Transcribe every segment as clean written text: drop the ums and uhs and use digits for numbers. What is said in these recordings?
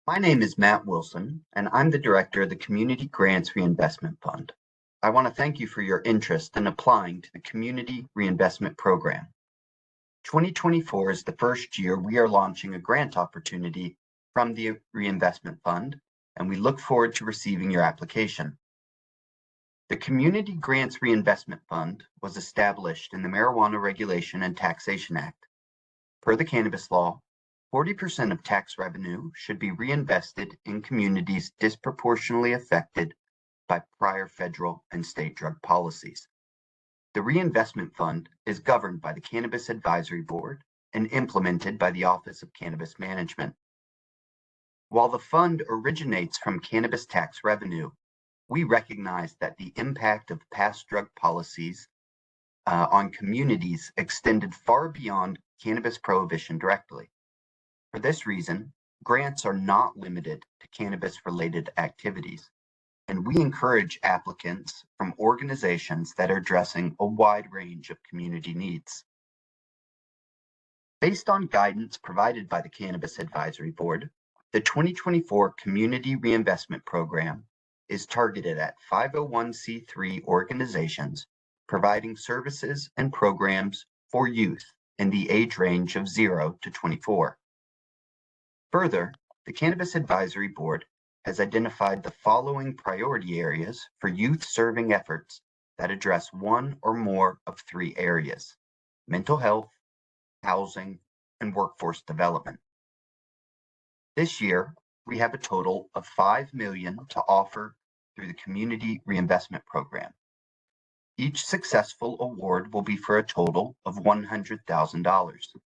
My name is Matt Wilson, and I'm the director of the Community Grants Reinvestment Fund. I want to thank you for your interest in applying to the Community Reinvestment Program. 2024 is the first year we are launching a grant opportunity from the Reinvestment Fund, and we look forward to receiving your application. The Community Grants Reinvestment Fund was established in the Marijuana Regulation and Taxation Act. Per the cannabis law, 40% of tax revenue should be reinvested in communities disproportionately affected by prior federal and state drug policies. The Reinvestment Fund is governed by the Cannabis Advisory Board and implemented by the Office of Cannabis Management. While the fund originates from cannabis tax revenue, we recognize that the impact of past drug policies on communities extended far beyond cannabis prohibition directly. For this reason, grants are not limited to cannabis-related activities, and we encourage applicants from organizations that are addressing a wide range of community needs. Based on guidance provided by the Cannabis Advisory Board, the 2024 Community Reinvestment Program is targeted at 501c3 organizations providing services and programs for youth in the age range of 0 to 24. Further, the Cannabis Advisory Board has identified the following priority areas for youth-serving efforts that address one or more of three areas: mental health, housing, and workforce development. This year, we have a total of $5 million to offer through the Community Reinvestment Program. Each successful award will be for a total of $100,000.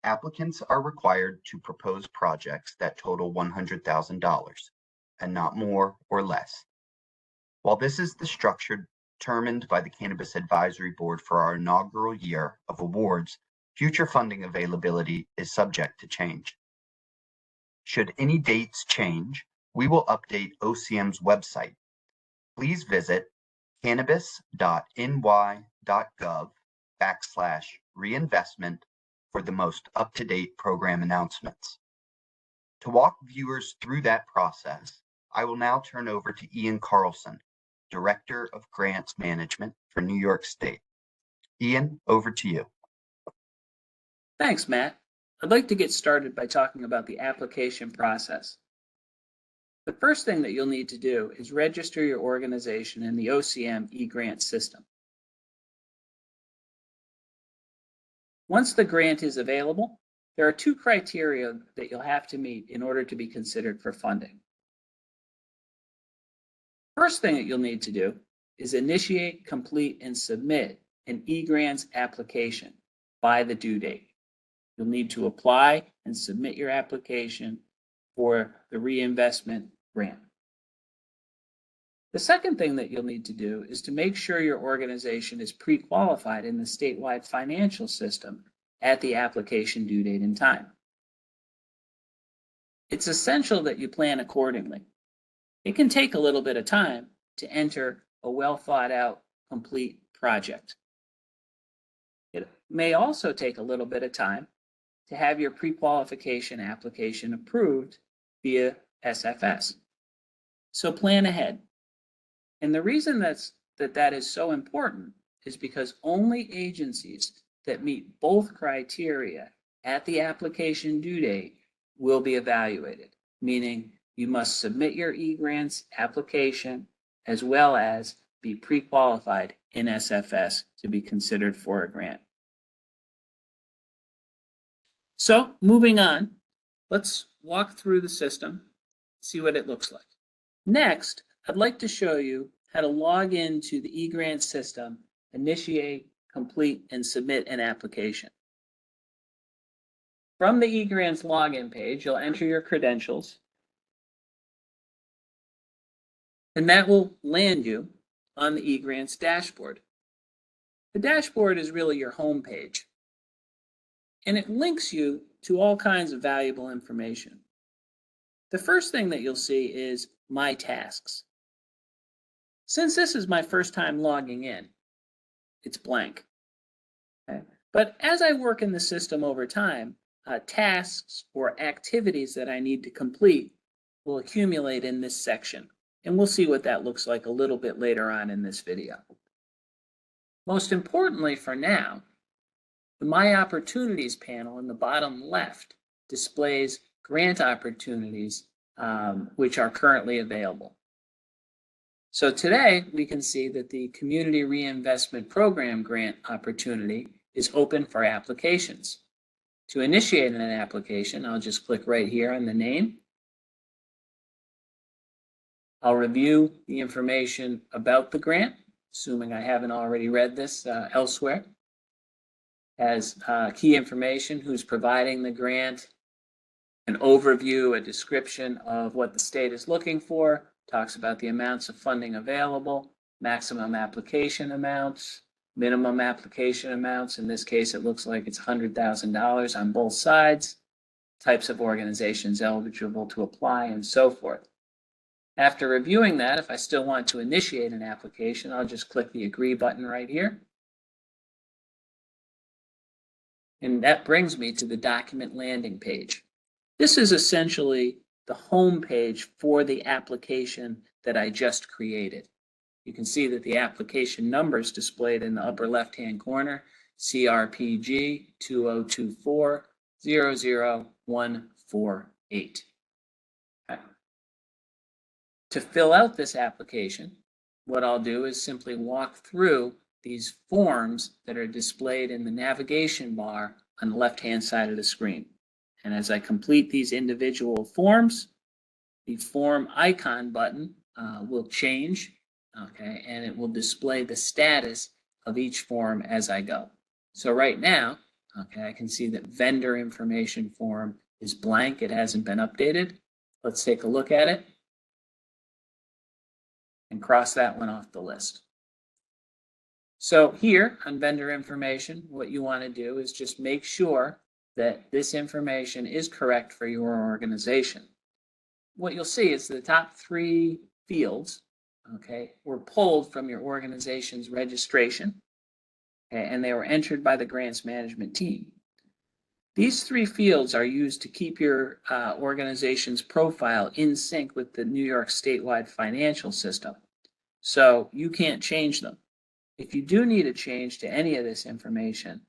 Applicants are required to propose projects that total $100,000 and not more or less. While this is the structure determined by the Cannabis Advisory Board for our inaugural year of awards, future funding availability is subject to change. Should any dates change, we will update OCM's website. Please visit cannabis.ny.gov/reinvestment for the most up-to-date program announcements. To walk viewers through that process, I will now turn over to Ian Carlson, Director of Grants Management for New York State. Ian, over to you. Thanks, Matt. I'd like to get started by talking about the application process. The first thing that you'll need to do is register your organization in the OCM eGrants system. Once the grant is available, there are two criteria that you'll have to meet in order to be considered for funding. First thing that you'll need to do is initiate, complete, and submit an eGrants application by the due date. You'll need to apply and submit your application for the reinvestment grant. The second thing that you'll need to do is to make sure your organization is pre-qualified in the statewide financial system at the application due date and time. It's essential that you plan accordingly. It can take a little bit of time to enter a well thought out, complete project. It may also take a little bit of time to have your pre-qualification application approved via SFS. So plan ahead. And the reason that is so important is because only agencies that meet both criteria at the application due date will be evaluated, meaning you must submit your eGrants application as well as be pre-qualified in SFS to be considered for a grant. So moving on, let's walk through the system, see what it looks like. Next, I'd like to show you how to log into the eGrants system, initiate, complete, and submit an application. From the eGrants login page, you'll enter your credentials, and that will land you on the eGrants dashboard. The dashboard is really your home page, and it links you to all kinds of valuable information. The first thing that you'll see is My Tasks. Since this is my first time logging in, it's blank. Okay? But as I work in the system over time, tasks or activities that I need to complete will accumulate in this section. And we'll see what that looks like a little bit later on in this video. Most importantly for now, the My Opportunities panel in the bottom left displays grant opportunities which are currently available. So today we can see that the Community Reinvestment Program grant opportunity is open for applications. To initiate an application, I'll just click right here on the name. I'll review the information about the grant, assuming I haven't already read this elsewhere. Has key information, who's providing the grant, an overview, a description of what the state is looking for, talks about the amounts of funding available, maximum application amounts, minimum application amounts. In this case, it looks like it's $100,000 on both sides, types of organizations eligible to apply, and so forth. After reviewing that, if I still want to initiate an application, I'll just click the Agree button right here. And that brings me to the document landing page. This is essentially the home page for the application that I just created. You can see that the application number is displayed in the upper left-hand corner, CRPG 2024-00148. Okay. To fill out this application, what I'll do is simply walk through these forms that are displayed in the navigation bar on the left-hand side of the screen. And as I complete these individual forms, the form icon button will change. Okay, and it will display the status of each form as I go. So right now, okay, I can see that vendor information form is blank. It hasn't been updated. Let's take a look at it and cross that one off the list. So here on vendor information, what you want to do is just make sure that this information is correct for your organization. What you'll see is the top three fields, okay, were pulled from your organization's registration, okay, and they were entered by the grants management team. These three fields are used to keep your organization's profile in sync with the New York statewide financial system. So you can't change them. If you do need a change to any of this information,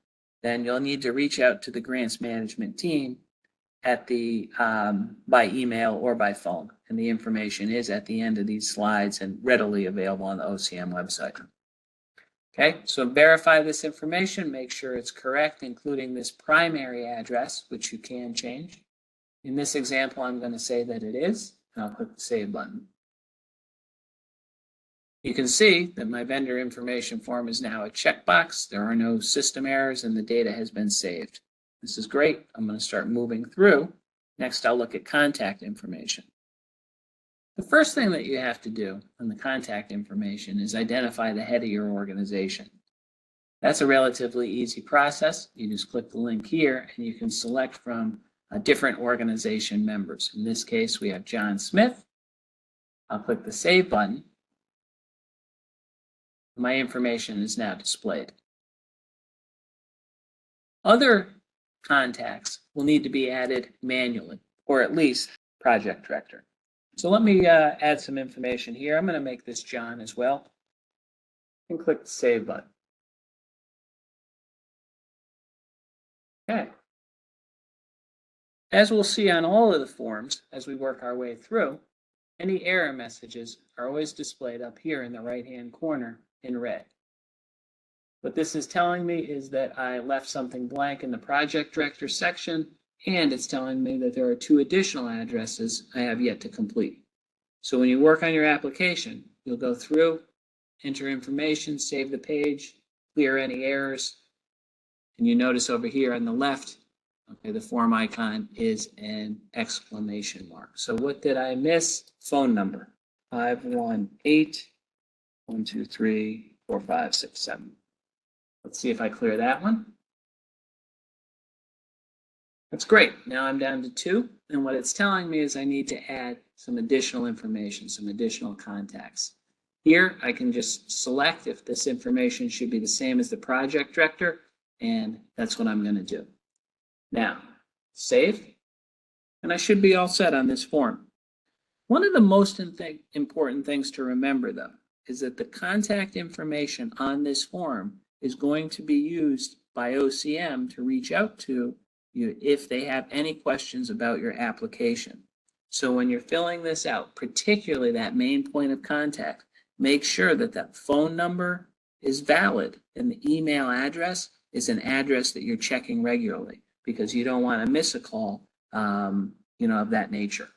then you'll need to reach out to the grants management team at the by email or by phone. And the information is at the end of these slides and readily available on the OCM website. Okay, so verify this information, make sure it's correct, including this primary address, which you can change. In this example, I'm going to say that it is, and I'll click the Save button. You can see that my vendor information form is now a checkbox. There are no system errors and the data has been saved. This is great. I'm going to start moving through. Next, I'll look at contact information. The first thing that you have to do on the contact information is identify the head of your organization. That's a relatively easy process. You just click the link here and you can select from different organization members. In this case, we have John Smith. I'll click the Save button. My information is now displayed. Other contacts will need to be added manually, or at least project director. So let me add some information here. I'm going to make this John as well, and click the Save button. Okay. As we'll see on all of the forms as we work our way through, any error messages are always displayed up here in the right-hand corner in red. What this is telling me is that I left something blank in the project director section, and it's telling me that there are 2 additional addresses I have yet to complete. So when you work on your application, you'll go through, enter information, save the page, clear any errors, and you notice over here on the left, okay, the form icon is an exclamation mark. So what did I miss? Phone number, 518-123-4567. Let's see if I clear that one. That's great. Now I'm down to 2. And what it's telling me is I need to add some additional information, some additional contacts. Here, I can just select if this information should be the same as the project director, and that's what I'm going to do. Now, Save, and I should be all set on this form. One of the most important things to remember, though, is that the contact information on this form is going to be used by OCM to reach out to you if they have any questions about your application. So when you're filling this out, particularly that main point of contact, make sure that that phone number is valid and the email address is an address that you're checking regularly, because you don't want to miss a call, of that nature.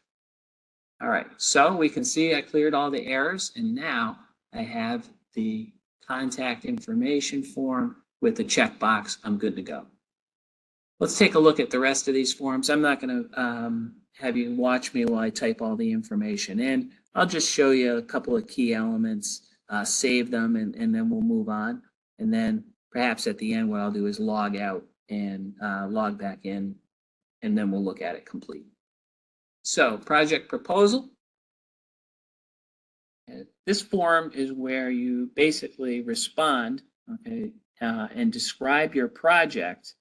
All right, so we can see I cleared all the errors, and now I have the contact information form with the checkbox. I'm good to go. Let's take a look at the rest of these forms. I'm not going to have you watch me while I type all the information in. I'll just show you a couple of key elements, save them, and then we'll move on. And then perhaps at the end, what I'll do is log out and log back in, and then we'll look at it complete. So, project proposal. This form is where you basically respond, okay, and describe your project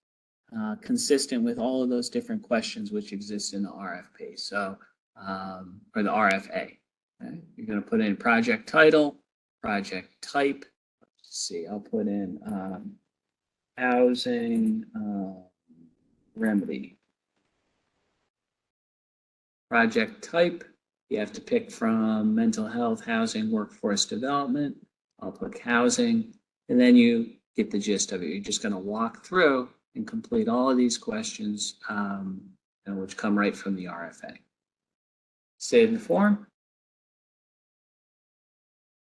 consistent with all of those different questions which exist in the RFP. So, or the RFA. Okay? You're going to put in project title, project type. Let's see, I'll put in housing remedy. Project type, you have to pick from mental health, housing, workforce development. I'll pick housing, and then you get the gist of it. You're just going to walk through and complete all of these questions, which come right from the RFA. Save the form.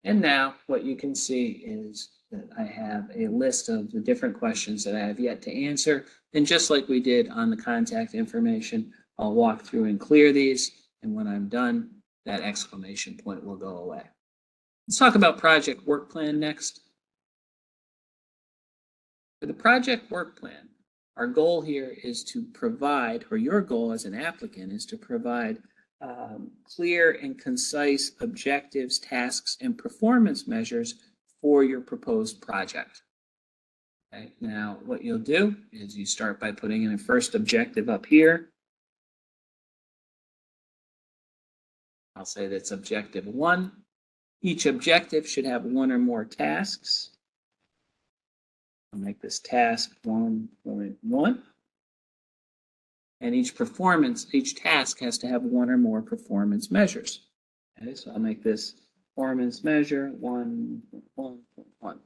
And now what you can see is that I have a list of the different questions that I have yet to answer. And just like we did on the contact information, I'll walk through and clear these, and when I'm done, that exclamation point will go away. Let's talk about project work plan next. For the project work plan, our goal here is to provide, or your goal as an applicant is to provide clear and concise objectives, tasks, and performance measures for your proposed project. Okay. Now, what you'll do is you start by putting in a first objective up here. I'll say that's objective 1. Each objective should have one or more tasks. I'll make this task 1.1. And each task has to have one or more performance measures. Okay, so I'll make this performance measure 1.1.1. All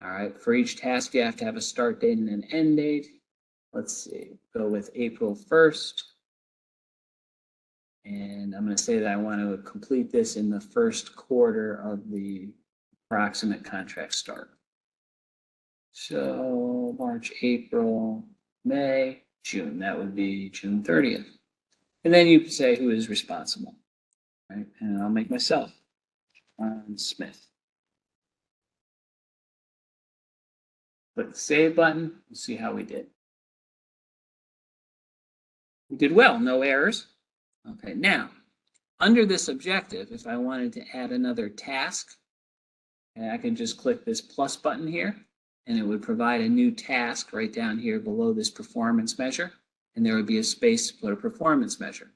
right, for each task, you have to have a start date and an end date. Let's see, go with April 1st. And I'm going to say that I want to complete this in the first quarter of the approximate contract start. So March, April, May, June, that would be June 30th. And then you say who is responsible, right? And I'll make myself, Smith. Click the save button, we'll see how we did. We did well, no errors. Okay, now, under this objective, if I wanted to add another task, I can just click this plus button here, and it would provide a new task right down here below this performance measure, and there would be a space to put a performance measure.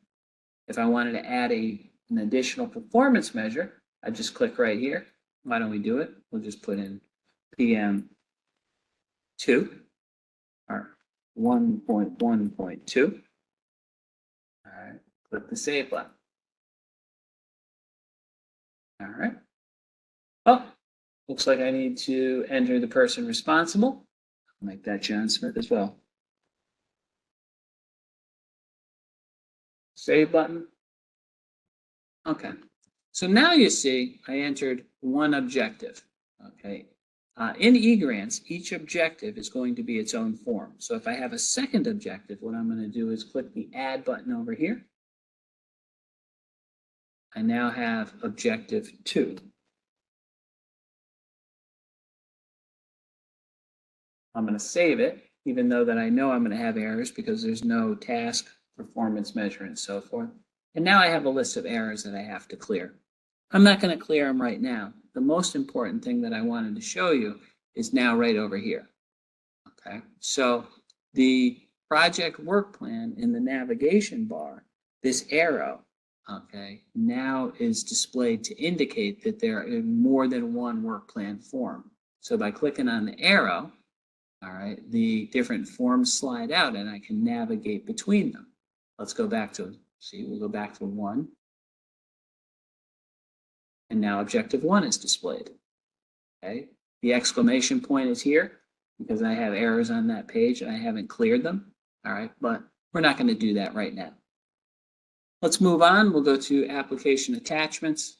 If I wanted to add an additional performance measure, I'd just click right here. Why don't we do it? We'll just put in PM2, or 1.1.2. All right. Click the save button. All right. Oh, looks like I need to enter the person responsible. I'll make that John Smith as well. Save button. Okay. So now you see I entered one objective. Okay. In eGrants, each objective is going to be its own form. So if I have a second objective, what I'm going to do is click the add button over here. I now have objective 2. I'm going to save it, even though that I know I'm going to have errors because there's no task, performance measure, and so forth. And now I have a list of errors that I have to clear. I'm not going to clear them right now. The most important thing that I wanted to show you is now right over here. Okay, so the project work plan in the navigation bar, this arrow, okay, now is displayed to indicate that there is more than one work plan form. So by clicking on the arrow, all right, the different forms slide out and I can navigate between them. Let's go back to, we'll go back to 1. And now objective 1 is displayed. Okay, the exclamation point is here because I have errors on that page and I haven't cleared them. All right, but we're not going to do that right now. Let's move on. We'll go to application attachments.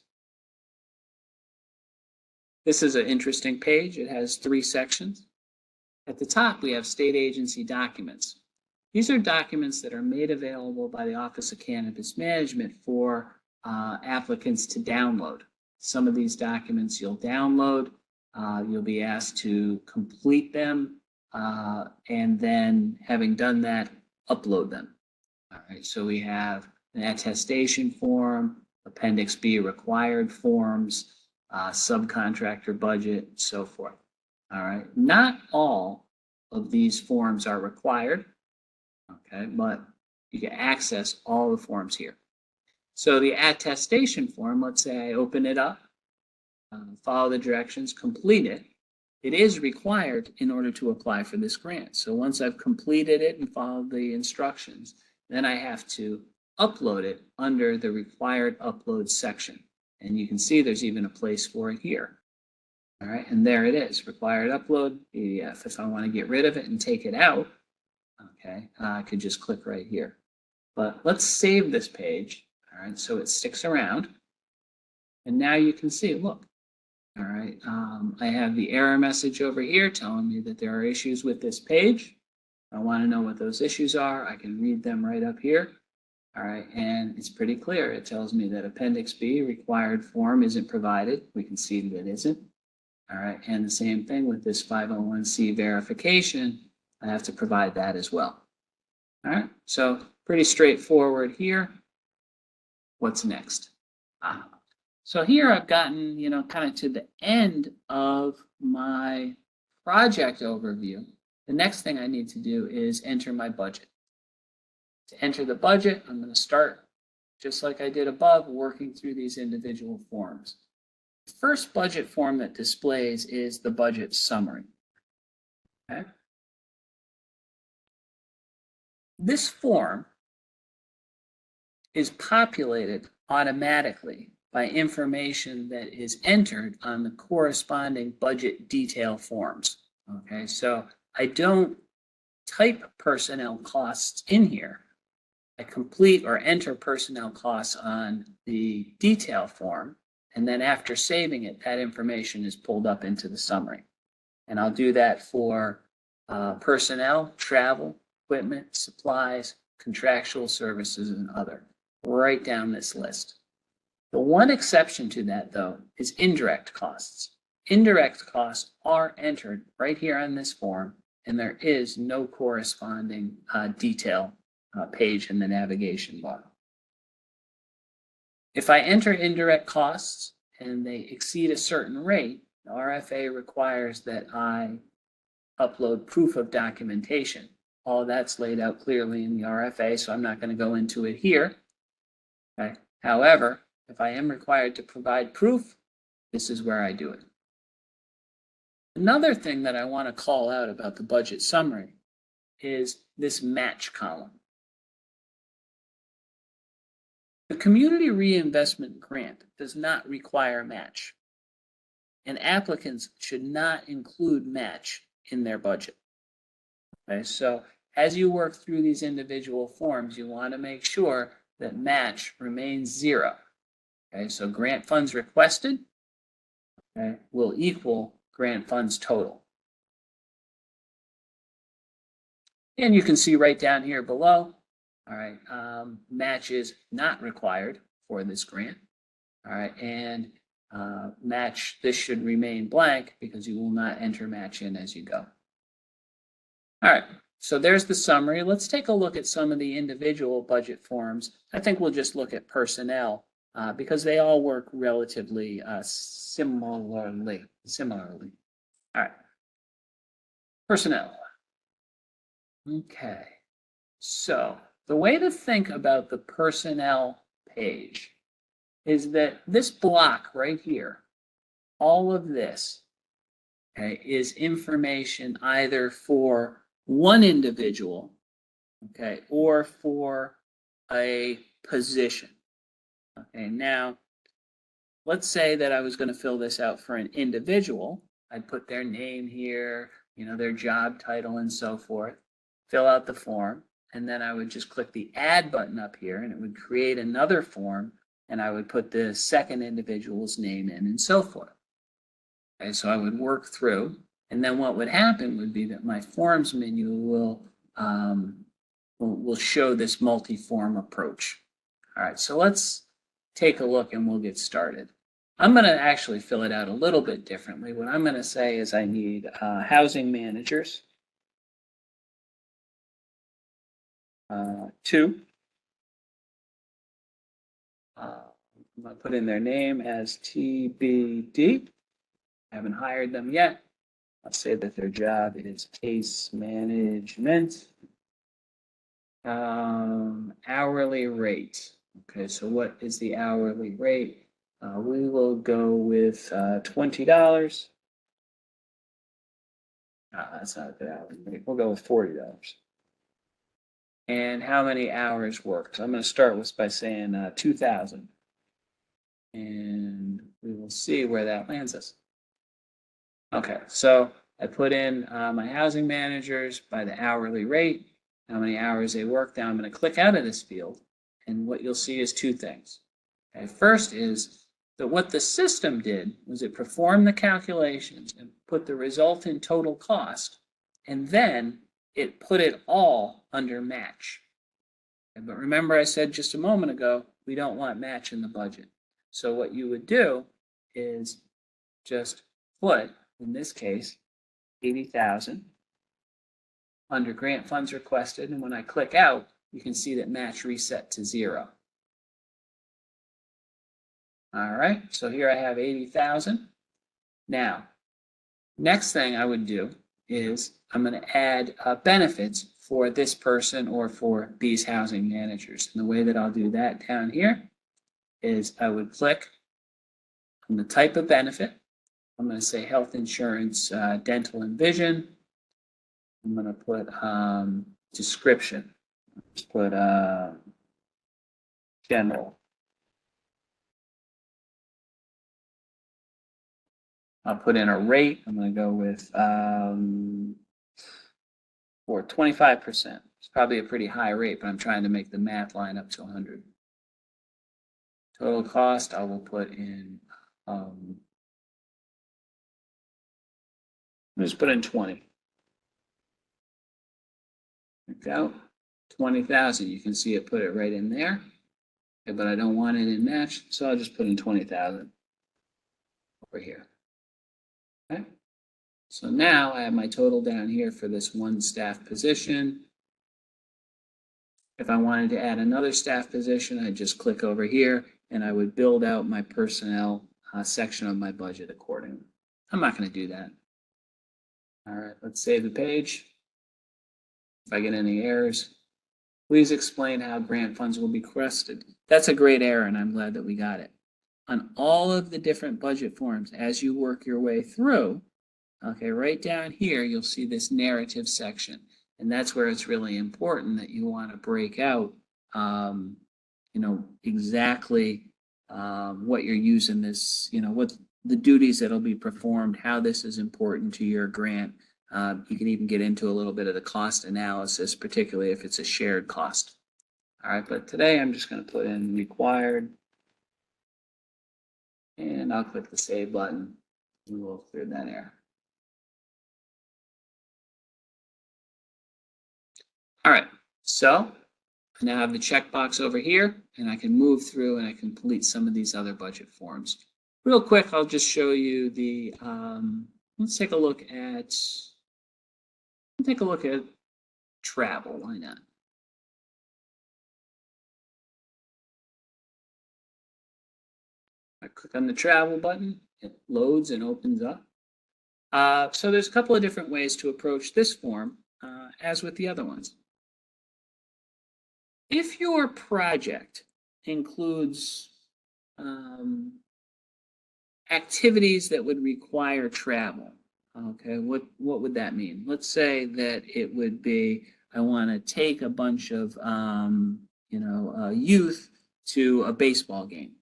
This is an interesting page. It has 3 sections. At the top, we have state agency documents. These are documents that are made available by the Office of Cannabis Management for applicants to download. Some of these documents you'll download. You'll be asked to complete them, and then having done that, upload them. All right, so we have an attestation form, Appendix B required forms, subcontractor budget, so forth. All right, not all of these forms are required, okay, but you can access all the forms here. So the attestation form, let's say I open it up, follow the directions, complete it. It is required in order to apply for this grant. So once I've completed it and followed the instructions, then I have to upload it under the required upload section. And you can see there's even a place for it here. All right, and there it is, required upload PDF. If I want to get rid of it and take it out, okay, I could just click right here. But let's save this page, all right, so it sticks around. And now you can see, look, all right, I have the error message over here telling me that there are issues with this page. I want to know what those issues are. I can read them right up here. All right, and it's pretty clear. It tells me that Appendix B required form isn't provided. We can see that it isn't. All right, and the same thing with this 501c verification. I have to provide that as well. All right, so pretty straightforward here. What's next? So here I've gotten, kind of to the end of my project overview. The next thing I need to do is enter my budget. To enter the budget, I'm going to start, just like I did above, working through these individual forms. The first budget form that displays is the budget summary. Okay. This form is populated automatically by information that is entered on the corresponding budget detail forms. Okay, so I don't type personnel costs in here. I complete or enter personnel costs on the detail form, and then after saving it, that information is pulled up into the summary. And I'll do that for personnel, travel, equipment, supplies, contractual services, and other, right down this list. The one exception to that, though, is indirect costs. Indirect costs are entered right here on this form, and there is no corresponding detail page in the navigation bar. If I enter indirect costs and they exceed a certain rate, the RFA requires that I upload proof of documentation. All that's laid out clearly in the RFA, so I'm not going to go into it here. Okay. However, if I am required to provide proof, this is where I do it. Another thing that I want to call out about the budget summary is this match column. The Community Reinvestment Grant does not require match, and applicants should not include match in their budget. Okay, so as you work through these individual forms, you want to make sure that match remains 0. Okay, so grant funds requested, okay, will equal grant funds total. And you can see right down here below, all right, match is not required for this grant. All right, and match, this should remain blank because you will not enter match in as you go. All right, so there's the summary. Let's take a look at some of the individual budget forms. I think we'll just look at personnel because they all work relatively similarly. All right, personnel. Okay, So the way to think about the personnel page is that this block right here, all of this, okay, is information either for one individual, okay, or for a position. Okay, now let's say that I was going to fill this out for an individual. I'd put their name here, their job title and so forth, fill out the form, and then I would just click the add button up here and it would create another form and I would put the second individual's name in and so forth. Okay, so I would work through, and then what would happen would be that my forms menu will show this multi-form approach. All right, so let's take a look and we'll get started. I'm going to actually fill it out a little bit differently. What I'm going to say is I need housing managers, 2. I'm going to put in their name as TBD. I haven't hired them yet. I'll say that their job is case management. Hourly rate. Okay, so what is the hourly rate? We will go with $20. That's not a good hourly rate. We'll go with $40. And how many hours worked? So I'm going to start with by saying 2,000. And we will see where that lands us. Okay, so I put in my housing managers by the hourly rate, how many hours they work. Now I'm going to click out of this field, and what you'll see is 2 things. Okay, first is that what the system did was it performed the calculations and put the result in total cost, and then it put it all under match. Okay, but remember I said just a moment ago, we don't want match in the budget. So what you would do is just put, in this case, 80,000 under grant funds requested, and when I click out, you can see that match reset to 0. All right, so here I have 80,000. Now, next thing I would do is I'm going to add benefits for this person or for these housing managers. And the way that I'll do that down here is I would click on the type of benefit. I'm going to say health insurance, dental and vision. I'm going to put description. Let's put general. I'll put in a rate. I'm going to go with for 25%. It's probably a pretty high rate, but I'm trying to make the math line up to 100. Total cost, I will put in, just put in 20. Check out 20,000. You can see it put it right in there, okay, but I don't want it in match, so I'll just put in 20,000 over here. Okay. So now I have my total down here for this one staff position. If I wanted to add another staff position, I'd just click over here and I would build out my personnel section of my budget accordingly. I'm not going to do that. All right, let's save the page. If I get any errors, please explain how grant funds will be requested. That's a great error, and I'm glad that we got it. On all of the different budget forms, as you work your way through, okay, right down here, you'll see this narrative section. And that's where it's really important that you want to break out, exactly what you're using this, what the duties that'll be performed, how this is important to your grant. You can even get into a little bit of the cost analysis, particularly if it's a shared cost. All right, but today I'm just going to put in required. And I'll click the save button and we'll clear that error. All right, so I now have the checkbox over here and I can move through and I can complete some of these other budget forms. Real quick, I'll just show you the, let's take a look at travel, why not? I click on the travel button, it loads and opens up. So there's a couple of different ways to approach this form, as with the other ones. If your project includes activities that would require travel, okay, what would that mean? Let's say that it would be, I want to take a bunch of youth to a baseball game,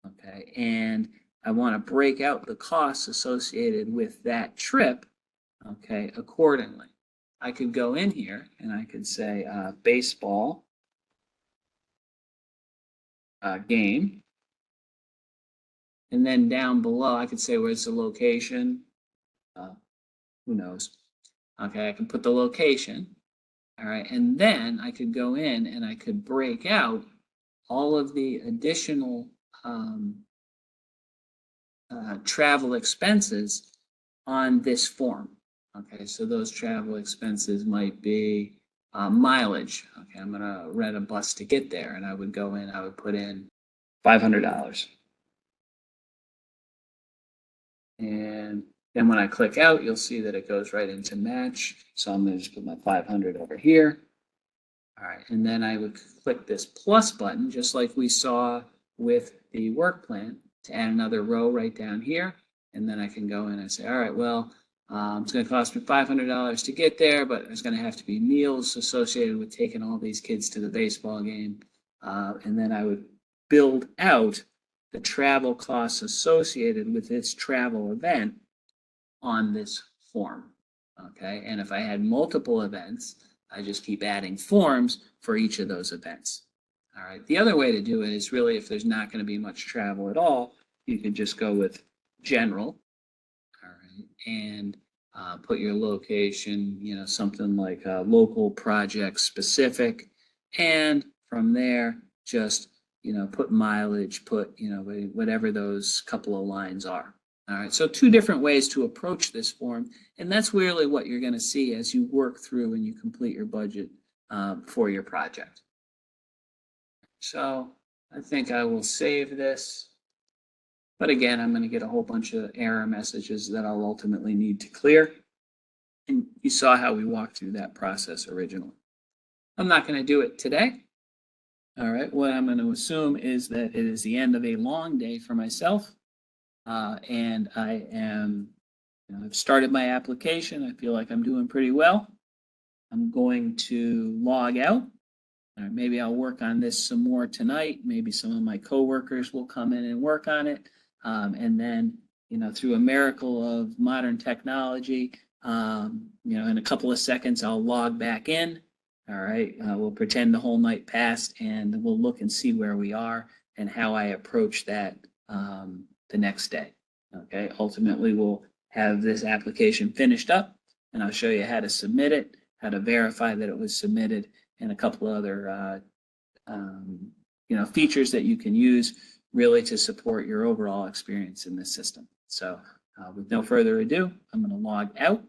okay, and I want to break out the costs associated with that trip, okay, accordingly. I could go in here and I could say baseball game. And then down below, I could say where's the location. Who knows? Okay, I can put the location. All right, and then I could go in and I could break out all of the additional travel expenses on this form. Okay, so those travel expenses might be mileage. Okay, I'm gonna rent a bus to get there, and I would go in, I would put in $500. And then when I click out, you'll see that it goes right into match. So I'm gonna just put my 500 over here. All right, and then I would click this plus button, just like we saw with the work plan, to add another row right down here. And then I can go in and say, all right, well, it's going to cost me $500 to get there, but there's going to have to be meals associated with taking all these kids to the baseball game. And then I would build out the travel costs associated with this travel event on this form. Okay, and if I had multiple events, I just keep adding forms for each of those events. All right, the other way to do it is really if there's not going to be much travel at all, you could just go with general, all right, and put your location, something like local project specific, and from there, just, put mileage, put, whatever those couple of lines are. All right, so two different ways to approach this form, and that's really what you're going to see as you work through and you complete your budget for your project. So I think I will save this, but again, I'm going to get a whole bunch of error messages that I'll ultimately need to clear, and you saw how we walked through that process originally. I'm not going to do it today. All right, what I'm going to assume is that it is the end of a long day for myself. And I am, I've started my application. I feel like I'm doing pretty well. I'm going to log out. Maybe I'll work on this some more tonight. Maybe some of my coworkers will come in and work on it. And then, through a miracle of modern technology, in a couple of seconds, I'll log back in. All right, we'll pretend the whole night passed and we'll look and see where we are and how I approach that the next day. Okay, ultimately we'll have this application finished up and I'll show you how to submit it, how to verify that it was submitted, and a couple of other features that you can use really to support your overall experience in this system. So with no further ado, I'm going to log out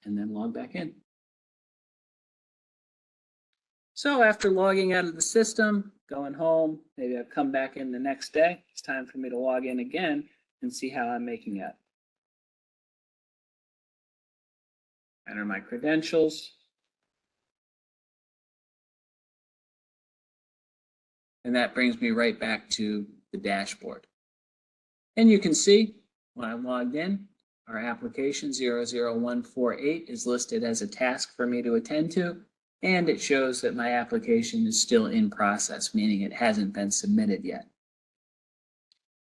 and then log back in. So after logging out of the system, going home, maybe I've come back in the next day, it's time for me to log in again and see how I'm making out. Enter my credentials. And that brings me right back to the dashboard. And you can see when I'm logged in, our application 00148 is listed as a task for me to attend to. And it shows that my application is still in process, meaning it hasn't been submitted yet.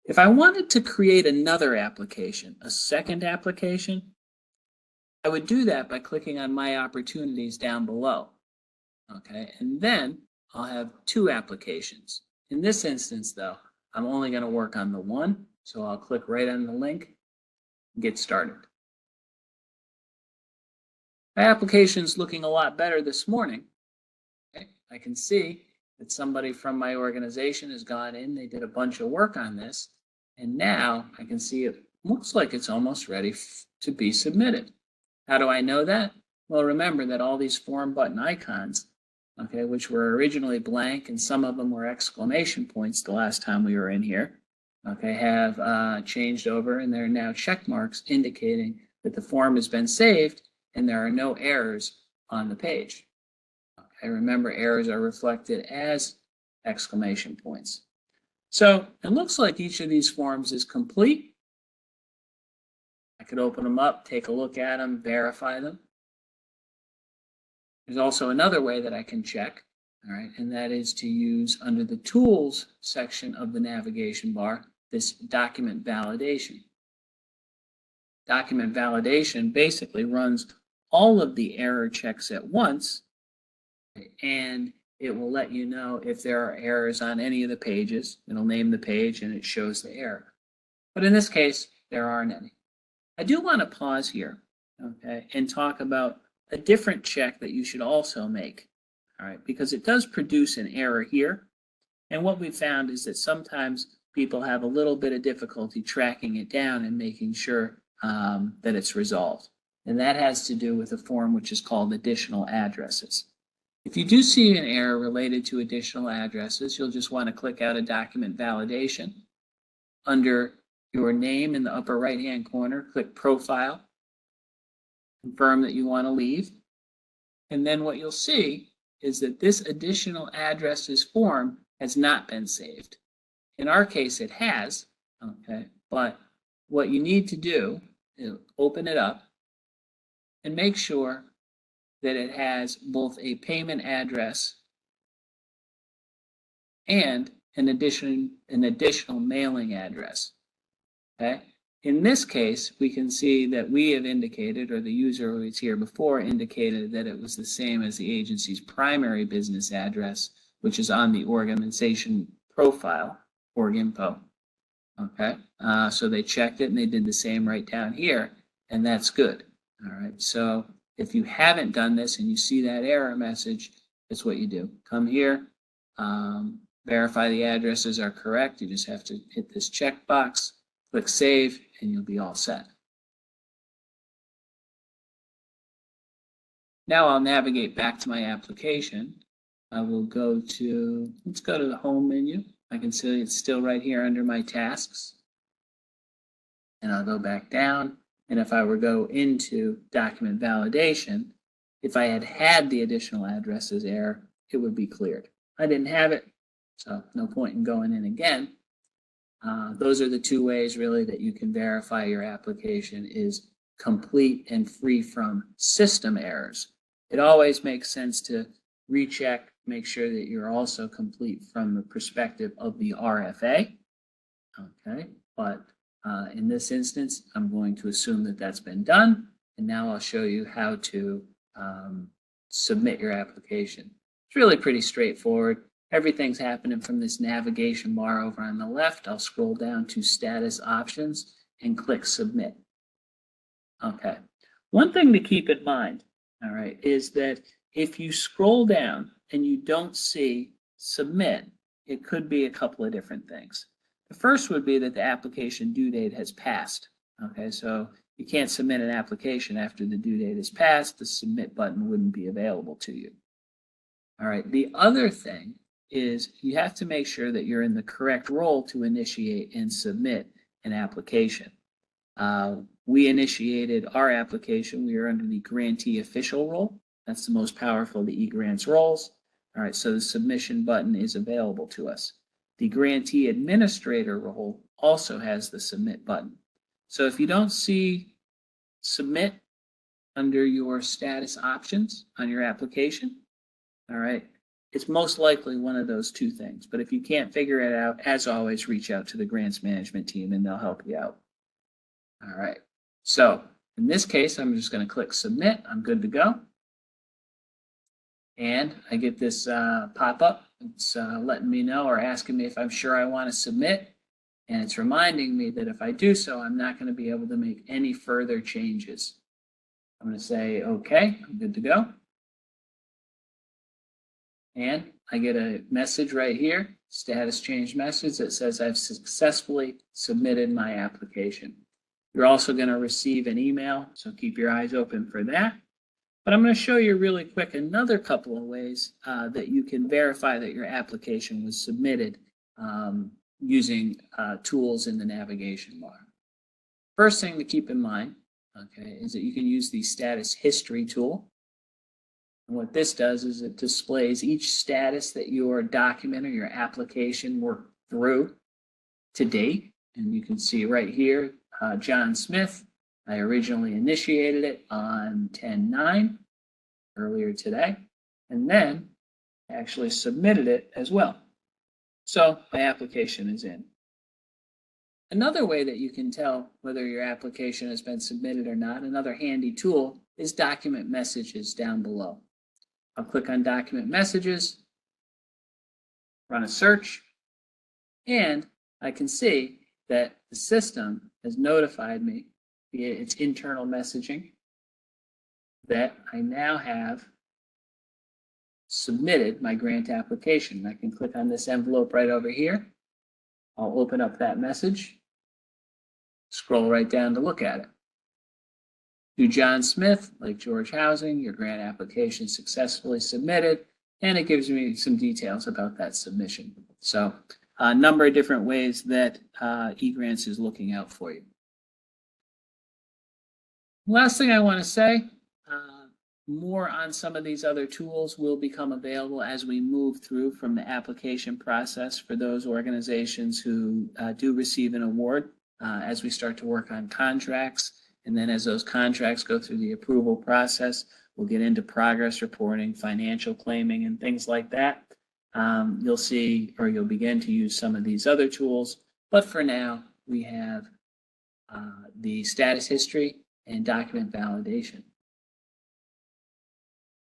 If I wanted to create another application, a second application, I would do that by clicking on My Opportunities down below. Okay, and then I'll have two applications. In this instance, though, I'm only going to work on the one, so I'll click right on the link and get started. My application's looking a lot better this morning. Okay, I can see that somebody from my organization has gone in, they did a bunch of work on this, and now I can see it looks like it's almost ready to be submitted. How do I know that? Well, remember that all these form button icons, okay, which were originally blank and some of them were exclamation points the last time we were in here, okay, have changed over and they're now check marks indicating that the form has been saved and there are no errors on the page. Okay, remember, errors are reflected as exclamation points. So it looks like each of these forms is complete. I could open them up, take a look at them, verify them. There's also another way that I can check, all right, and that is to use under the Tools section of the navigation bar, this document validation. Document validation basically runs all of the error checks at once, and it will let you know if there are errors on any of the pages. It'll name the page and it shows the error. But in this case, there aren't any. I do want to pause here, okay, and talk about a different check that you should also make, all right, because it does produce an error here. And what we found is that sometimes people have a little bit of difficulty tracking it down and making sure that it's resolved. And that has to do with a form which is called additional addresses. If you do see an error related to additional addresses, you'll just want to click out of document validation. Under your name in the upper right-hand corner, click Profile, confirm that you want to leave. And then what you'll see is that this additional addresses form has not been saved. In our case, it has, okay, but what you need to do is open it up and make sure that it has both a payment address and an additional mailing address. Okay. In this case, we can see that we have indicated, or the user who was here before indicated, that it was the same as the agency's primary business address, which is on the organization profile, org info. Okay. So they checked it and they did the same right down here, and that's good. All right. So if you haven't done this and you see that error message, that's what you do. Come here, verify the addresses are correct. You just have to hit this checkbox, click Save, and you'll be all set. Now I'll navigate back to my application. I will go to, let's go to the Home menu. I can see it's still right here under my tasks. And I'll go back down. And if I were to go into document validation, if I had the additional addresses error, it would be cleared. I didn't have it, so no point in going in again. Those are the two ways really that you can verify your application is complete and free from system errors. It always makes sense to recheck, make sure that you're also complete from the perspective of the RFA. Okay, but in this instance, I'm going to assume that that's been done. And now I'll show you how to submit your application. It's really pretty straightforward. Everything's happening from this navigation bar over on the left. I'll scroll down to Status Options and click Submit. Okay. One thing to keep in mind, all right, is that if you scroll down and you don't see Submit, it could be a couple of different things. The first would be that the application due date has passed. Okay, so you can't submit an application after the due date is passed. The Submit button wouldn't be available to you. All right, the other thing is you have to make sure that you're in the correct role to initiate and submit an application. We initiated our application. We are under the grantee official role. That's the most powerful of the eGrants roles. All right, so the submission button is available to us. The grantee administrator role also has the submit button. So if you don't see submit under your status options on your application, all right, it's most likely one of those two things. But if you can't figure it out, as always, reach out to the grants management team and they'll help you out. All right. So in this case, I'm just going to click submit. I'm good to go. And I get this pop-up. It's letting me know or asking me if I'm sure I want to submit. And it's reminding me that if I do so, I'm not going to be able to make any further changes. I'm going to say, okay, I'm good to go. And I get a message right here, status change message that says I've successfully submitted my application. You're also going to receive an email, so keep your eyes open for that. But I'm going to show you really quick another couple of ways that you can verify that your application was submitted using tools in the navigation bar. First thing to keep in mind, okay, is that you can use the status history tool. And what this does is it displays each status that your document or your application worked through to date. And you can see right here, John Smith, I originally initiated it on 10/9 earlier today, and then actually submitted it as well. So my application is in. Another way that you can tell whether your application has been submitted or not, another handy tool, is document messages down below. I'll click on document messages, run a search, and I can see that the system has notified me via its internal messaging that I now have submitted my grant application. I can click on this envelope right over here. I'll open up that message, scroll right down to look at it. To John Smith, Lake George Housing, your grant application successfully submitted, and it gives me some details about that submission. So a number of different ways that eGrants is looking out for you. Last thing I want to say, more on some of these other tools will become available as we move through from the application process for those organizations who do receive an award, as we start to work on contracts. And then as those contracts go through the approval process, we'll get into progress reporting, financial claiming, and things like that. You'll see, or you'll begin to use some of these other tools. But for now, we have the status history and document validation.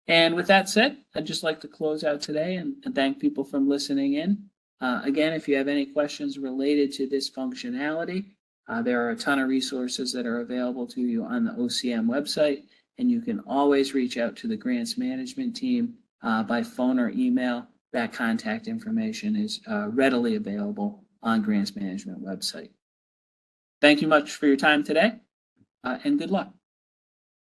And with that said, I'd just like to close out today and thank people for listening in. Again, if you have any questions related to this functionality, there are a ton of resources that are available to you on the OCM website, and you can always reach out to the grants management team by phone or email. That contact information is readily available on grants management website. Thank you much for your time today, and good luck.